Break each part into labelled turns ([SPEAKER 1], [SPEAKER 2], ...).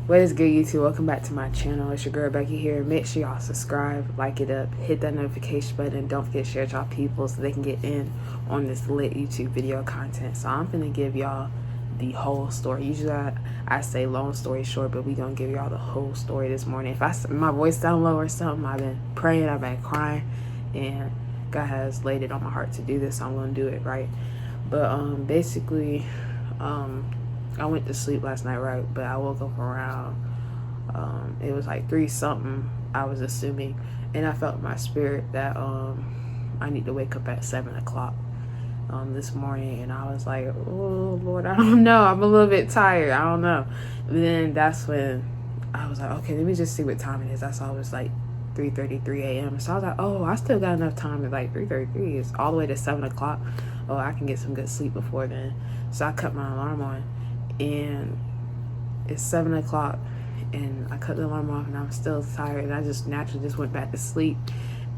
[SPEAKER 1] What is good, YouTube? Welcome back to my channel. It's your girl Becky here. Make sure y'all subscribe, like it up, hit that notification button. Don't forget to share with y'all people so they can get in on this lit YouTube video content. So I'm gonna give y'all the whole story. Usually I say long story short, but we gonna give y'all the whole story this morning. If my voice sound low or something, I've been praying, I've been crying, and God has laid it on my heart to do this, so I'm gonna do it, right? But basically, I went to sleep last night, right? But I woke up around, it was like 3 something, I was assuming. And I felt in my spirit that I need to wake up at 7 o'clock this morning. And I was like, oh, Lord, I don't know. I'm a little bit tired. I don't know. And then that's when I was like, okay, let me just see what time it is. I saw it was like 3:33 a.m. So I was like, oh, I still got enough time. At like 3:33 is all the way to 7 o'clock. Oh, I can get some good sleep before then. So I cut my alarm on. And it's 7 o'clock and I cut the alarm off and I'm still tired, and I just naturally just went back to sleep.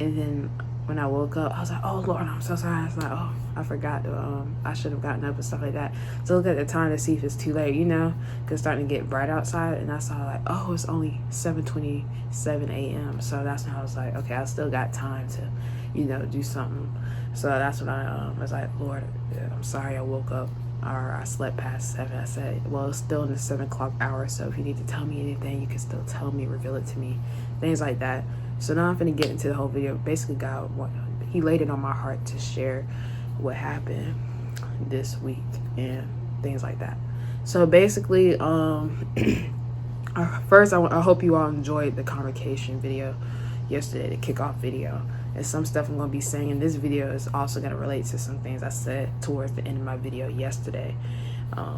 [SPEAKER 1] And then when I woke up, I was like, oh Lord, I'm so sorry. I was like, oh, I forgot to I should have gotten up and stuff like that. So look at the time to see if it's too late, because it's starting to get bright outside. And I saw like, oh, it's only 7:27 a.m. So that's when I was like, okay, I still got time to do something. So that's when I was like, Lord, I'm sorry I woke up or I slept past 7. I said, well, it's still in the 7 o'clock hour, so if you need to tell me anything, you can still tell me, reveal it to me, things like that. So now I'm gonna get into the whole video. Basically, God, he laid it on my heart to share what happened this week and things like that. So basically, first I hope you all enjoyed the convocation video yesterday, the kickoff video. And some stuff I'm going to be saying in this video is also going to relate to some things I said towards the end of my video yesterday,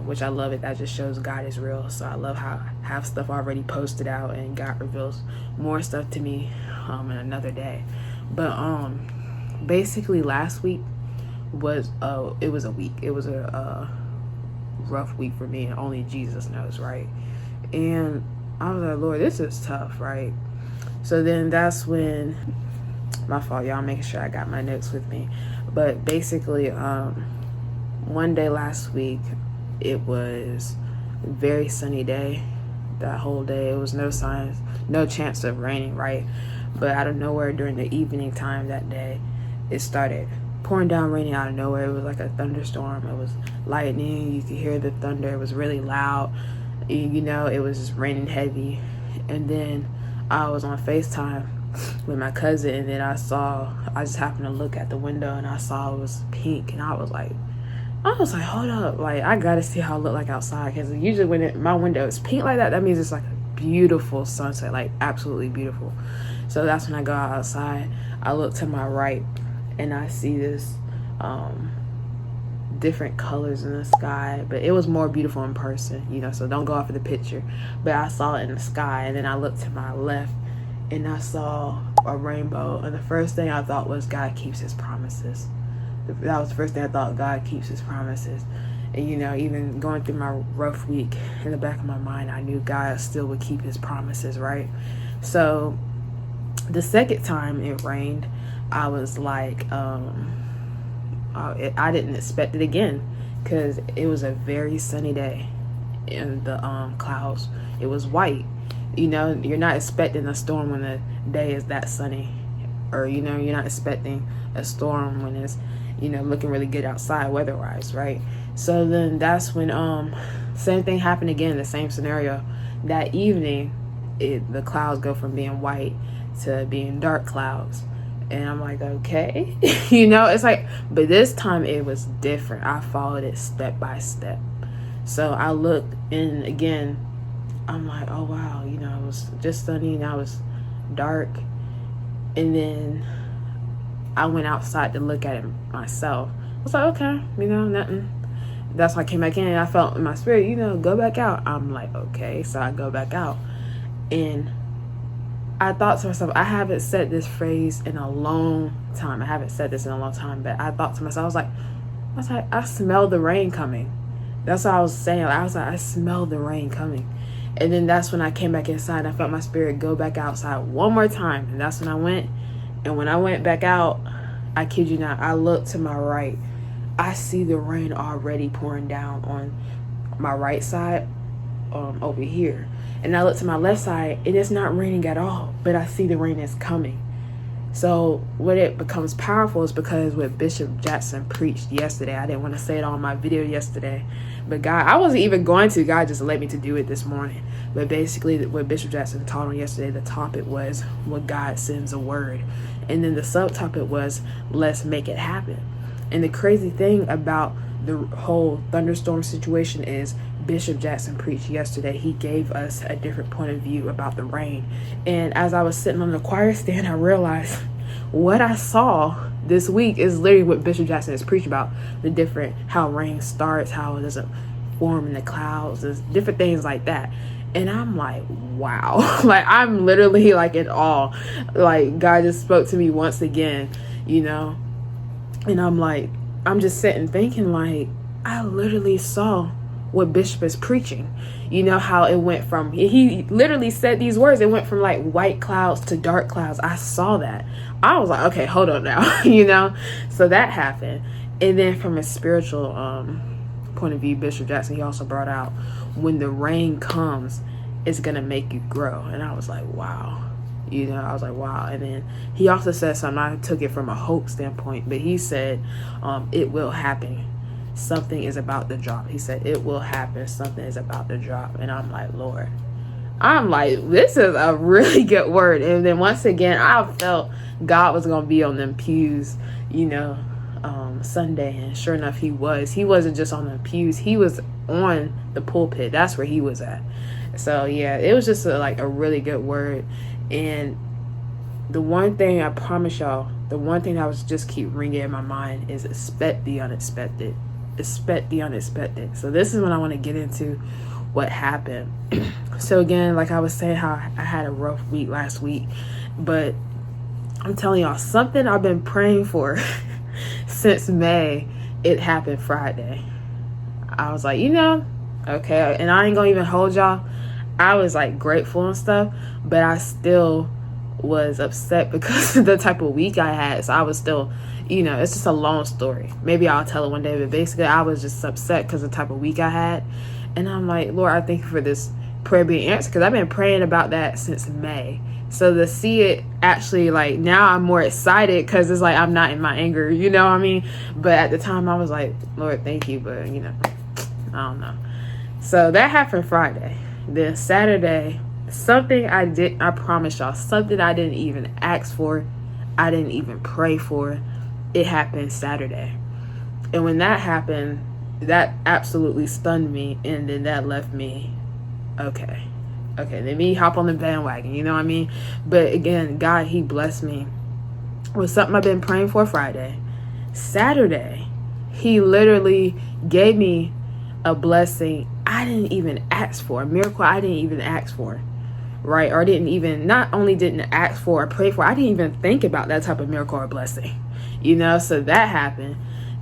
[SPEAKER 1] which I love it. That just shows God is real. So I love how I have stuff already posted out and God reveals more stuff to me in another day. But basically last week was it was a rough week for me, and only Jesus knows, right? And I was like, Lord, this is tough, right? So then that's when, my fault, y'all, making sure I got my notes with me. But basically, one day last week, it was a very sunny day. That whole day, it was no signs, no chance of raining, right? But out of nowhere, during the evening time that day, it started pouring down, raining out of nowhere. It was like a thunderstorm. It was lightning. You could hear the thunder. It was really loud. It was just raining heavy. And then I was on FaceTime with my cousin, and then I just happened to look at the window and I saw it was pink, and I was like, hold up, like I gotta see how it look like outside, because usually when my window is pink like that means it's like a beautiful sunset, like absolutely beautiful. So that's when I go outside. I look to my right and I see this different colors in the sky, but it was more beautiful in person, so don't go off of the picture. But I saw it in the sky, and then I looked to my left and I saw a rainbow, and the first thing I thought was God keeps his promises. That was the first thing I thought, God keeps his promises. And even going through my rough week, in the back of my mind, I knew God still would keep his promises, right? So the second time it rained, I was like, I didn't expect it again, because it was a very sunny day, and the clouds, it was white. You're not expecting a storm when the day is that sunny, or you're not expecting a storm when it's looking really good outside weather-wise, right? So then that's when same thing happened again, the same scenario. That evening, the clouds go from being white to being dark clouds, and I'm like, okay. It's like, but this time it was different. I followed it step by step. So I looked, and again, I'm like, oh wow, it was just sunny, and I was dark. And then I went outside to look at it myself. I was like, okay, nothing. That's why I came back in, and I felt in my spirit, go back out. I'm like, okay. So I go back out, and I thought to myself, I haven't said this phrase in a long time. But I thought to myself, I was like, I smell the rain coming. That's what I was saying. I was like, I smell the rain coming. And then that's when I came back inside. I felt my spirit go back outside one more time. And that's when I went. And when I went back out, I kid you not, I looked to my right. I see the rain already pouring down on my right side over here. And I look to my left side and it's not raining at all, but I see the rain is coming. So what it becomes powerful is because what Bishop Jackson preached yesterday, I didn't want to say it on my video yesterday, but God, I wasn't even going to, God just led me to do it this morning. But basically what Bishop Jackson taught on yesterday, the topic was when God sends a word. And then the subtopic was, let's make it happen. And the crazy thing about the whole thunderstorm situation is Bishop Jackson preached yesterday. He gave us a different point of view about the rain. And as I was sitting on the choir stand, I realized what I saw this week is literally what Bishop Jackson has preached about. The different, how rain starts, how it doesn't form in the clouds, there's different things like that. And I'm like, wow. Like, I'm literally like in awe. Like, God just spoke to me once again, you know. And I'm like, I'm just sitting thinking, like, I literally saw what Bishop is preaching. You know how it went from, he literally said these words, it went from like white clouds to dark clouds. I saw that. I was like, okay, hold on now, you know. So that happened. And then from a spiritual point of view, Bishop Jackson, he also brought out, when the rain comes, it's gonna make you grow. And I was like, wow. You know, I was like, wow. And then he also said something, I took it from a hope standpoint, but he said, it will happen. Something is about to drop. He said, it will happen. Something is about to drop. And I'm like, Lord, I'm like, this is a really good word. And then once again, I felt God was going to be on them pews, you know, Sunday. And sure enough, he was. He wasn't just on the pews. He was on the pulpit. That's where he was at. So, yeah, it was just a really good word. And the one thing I promise y'all, the one thing that was just keep ringing in my mind is expect the unexpected. Expect the unexpected. So this is when I want to get into what happened. So again, like I was saying, how I had a rough week last week, but I'm telling y'all, something I've been praying for since May, it happened Friday. I was like, you know, okay, and I ain't gonna even hold y'all, I was like grateful and stuff, but I still was upset because of the type of week I had. So I was still, you know, it's just a long story. Maybe I'll tell it one day, but basically I was just upset because of the type of week I had. And I'm like, Lord, I thank you for this prayer being answered, because I've been praying about that since May. So to see it actually, like, now I'm more excited because it's like I'm not in my anger, you know what I mean? But at the time I was like, Lord, thank you, but you know, I don't know. So that happened Friday. Then Saturday, something I promise y'all, something I didn't even ask for, I didn't even pray for, it happened Saturday. And when that happened, that absolutely stunned me. And then that left me, okay, let me hop on the bandwagon, you know what I mean? But again, God, he blessed me with something I've been praying for Friday. Saturday, he literally gave me a blessing I didn't even ask for, a miracle I didn't even ask for, right? Or didn't even, not only didn't ask for or pray for, I didn't even think about that type of miracle or blessing, you know? So that happened.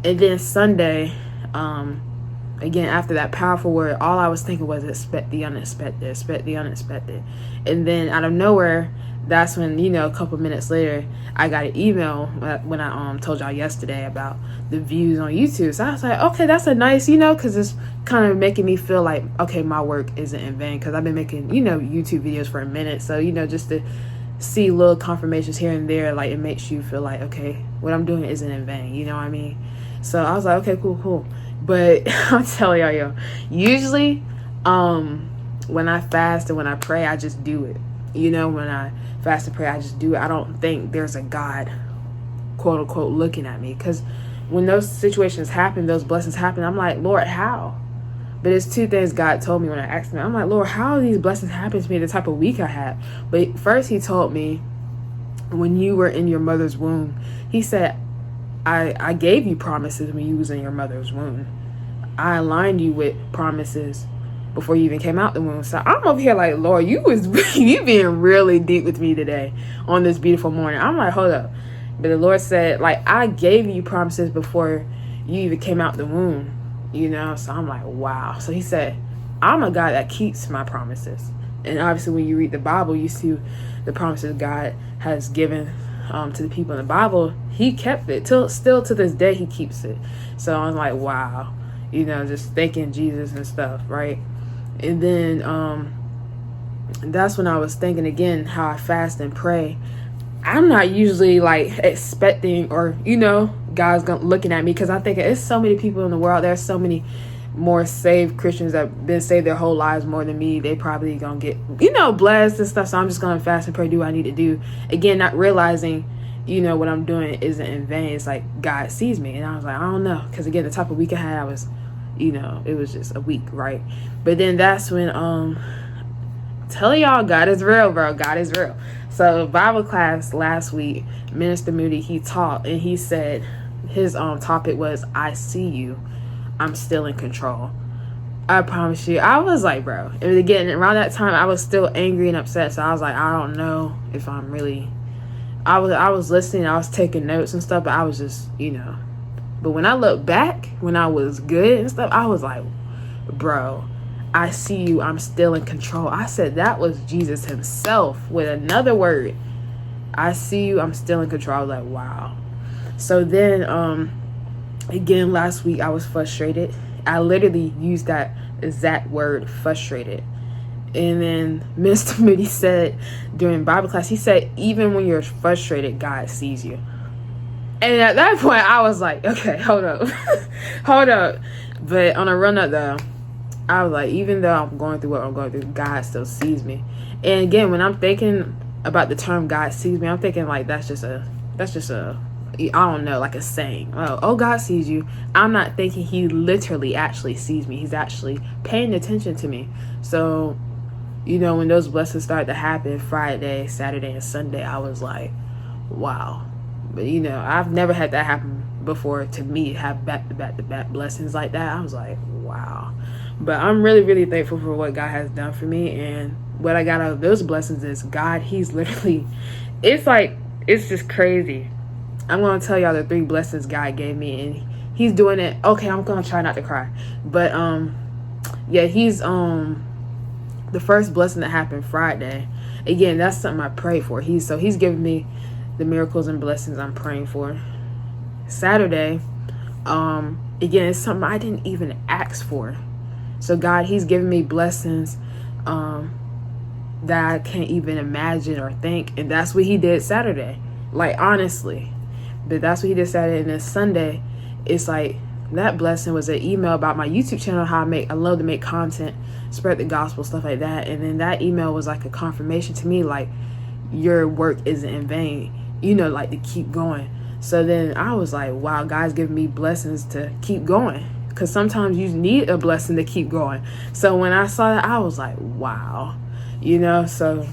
[SPEAKER 1] And then Sunday, again, after that powerful word, all I was thinking was expect the unexpected, expect the unexpected. And then out of nowhere, that's when, you know, a couple minutes later, I got an email when I told y'all yesterday about the views on YouTube. So I was like, okay, that's a nice, you know, because it's kind of making me feel like, okay, my work isn't in vain, because I've been making, you know, YouTube videos for a minute. So, you know, just to see little confirmations here and there, like, it makes you feel like, okay, what I'm doing isn't in vain, you know what I mean? So I was like, okay, cool. But I'm telling y'all, yo, usually when I fast and when I pray, I just do it. You know, when I fast and pray, I just do it. I don't think there's a God, quote unquote, looking at me. Because when those situations happen, those blessings happen, I'm like, Lord, how? But it's two things God told me when I asked him. I'm like, Lord, how are these blessings happening to me, the type of week I had? But first he told me, when you were in your mother's womb, he said, I gave you promises when you was in your mother's womb. I aligned you with promises before you even came out the womb. So I'm over here like, Lord, you being really deep with me today on this beautiful morning. I'm like, hold up. But the Lord said, like, I gave you promises before you even came out the womb, you know? So I'm like, wow. So he said, I'm a God that keeps my promises. And obviously when you read the Bible, you see the promises God has given to the people in the Bible. He kept it still to this day. He keeps it. So I'm like, wow, you know, just thanking Jesus and stuff, right? And then that's when I was thinking again how I fast and pray. I'm not usually like expecting, or God's looking at me, because I think it's so many people in the world. There's so many more saved Christians that have been saved their whole lives more than me. They probably gonna get blessed and stuff. So I'm just gonna fast and pray, do what I need to do. Again, not realizing what I'm doing isn't in vain. It's like God sees me. And I was like, I don't know, because again, the type of week I had, I was it was just a week, right? But then that's when tell y'all, God is real, bro. God is real. So Bible class last week, Minister Moody, he taught, and he said his topic was, I see you, I'm still in control. I promise you, I was like, bro. And again, around that time, I was still angry and upset. So I was like, I don't know if I'm really. I was listening, I was taking notes and stuff, but I was just, But when I look back, when I was good and stuff, I was like, bro, I see you, I'm still in control. I said that was Jesus himself with another word. I see you, I'm still in control. I was like, wow. So then, again, last week I was frustrated. I literally used that exact word, frustrated. And then Mr. Moody said during Bible class, he said, even when you're frustrated, God sees you. And at that point, I was like, okay, hold up. Hold up. But on a run up though, I was like, even though I'm going through what I'm going through, God still sees me. And again, when I'm thinking about the term God sees me, I'm thinking like that's just a I don't know, like a saying. Oh, God sees you. I'm not thinking he literally actually sees me. He's actually paying attention to me. So, when those blessings started to happen Friday, Saturday, and Sunday, I was like, wow. But, I've never had that happen before to me, have back-to-back blessings like that. I was like, wow. But I'm really, really thankful for what God has done for me. And what I got out of those blessings is God, he's literally, it's just crazy. I'm going to tell y'all the 3 blessings God gave me, and he's doing it. Okay, I'm going to try not to cry. But, yeah, he's, the first blessing that happened Friday, again, that's something I prayed for. He's giving me the miracles and blessings I'm praying for. Saturday, again, it's something I didn't even ask for. So God, he's giving me blessings, that I can't even imagine or think. And that's what he did Saturday. Like, honestly. But that's what he did Saturday. And then Sunday, it's like that blessing was an email about my YouTube channel, how I love to make content, spread the gospel, stuff like that. And then that email was like a confirmation to me, like, your work isn't in vain, like to keep going. So then I was like, wow, God's giving me blessings to keep going, because sometimes you need a blessing to keep going. So when I saw that, I was like, wow, so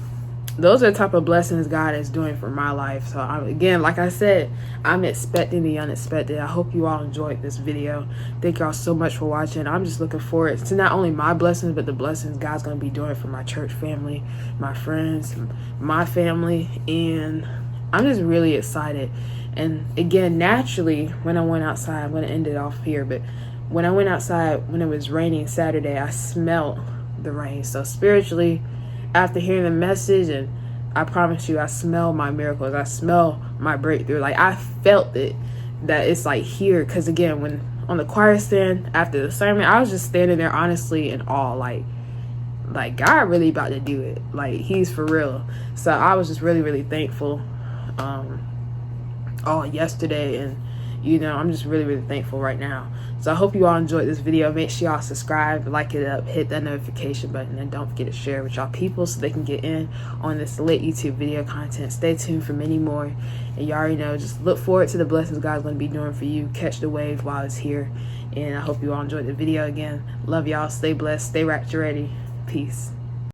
[SPEAKER 1] those are the type of blessings God is doing for my life. So again, like I said, I'm expecting the unexpected. I hope you all enjoyed this video. Thank y'all so much for watching. I'm just looking forward to not only my blessings, but the blessings God's going to be doing for my church family, my friends, my family. And I'm just really excited. And again, naturally, when I went outside, I'm going to end it off here, but when I went outside, when it was raining Saturday, I smelled the rain. So spiritually, after hearing the message, and I promise you, I smell my miracles. I smell my breakthrough. Like, I felt it, that it's like here. Because again, when on the choir stand after the sermon, I was just standing there honestly in awe. Like God really about to do it. Like, he's for real. So I was just really, really thankful all yesterday. And I'm just really, really thankful right now. So I hope you all enjoyed this video. Make sure y'all subscribe, like it up, hit that notification button, and don't forget to share with y'all people so they can get in on this lit YouTube video content. Stay tuned for many more. And you already know, just look forward to the blessings God's going to be doing for you. Catch the wave while it's here. And I hope you all enjoyed the video again. Love y'all. Stay blessed. Stay rapture ready. Peace.